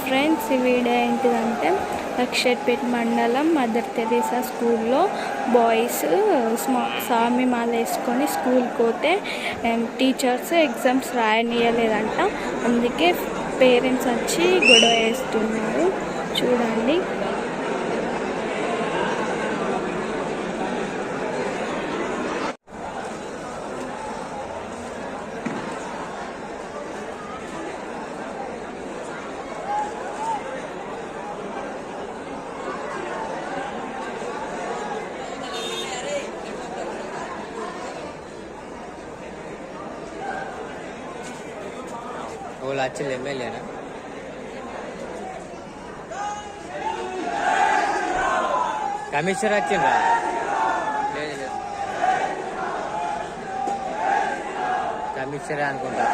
Friends, ఈ video ఏంటిదంటే లక్షట్పేట మండలం మదర్ తెరీసా స్కూల్లో బాయ్స్ స్వామి మాల వేసుకొని స్కూల్కి పోతే టీచర్స్ ఎగ్జామ్స్ రాయనీయలేదంట. అందుకే పేరెంట్స్ వచ్చి గొడవ వేస్తున్నారు. చూడండి. వాళ్ళు వచ్చింది ఎమ్మెల్యేనా? కమిషనర్ వచ్చిండ్రా? లేదు, కమిషనర్ అనుకుంటా.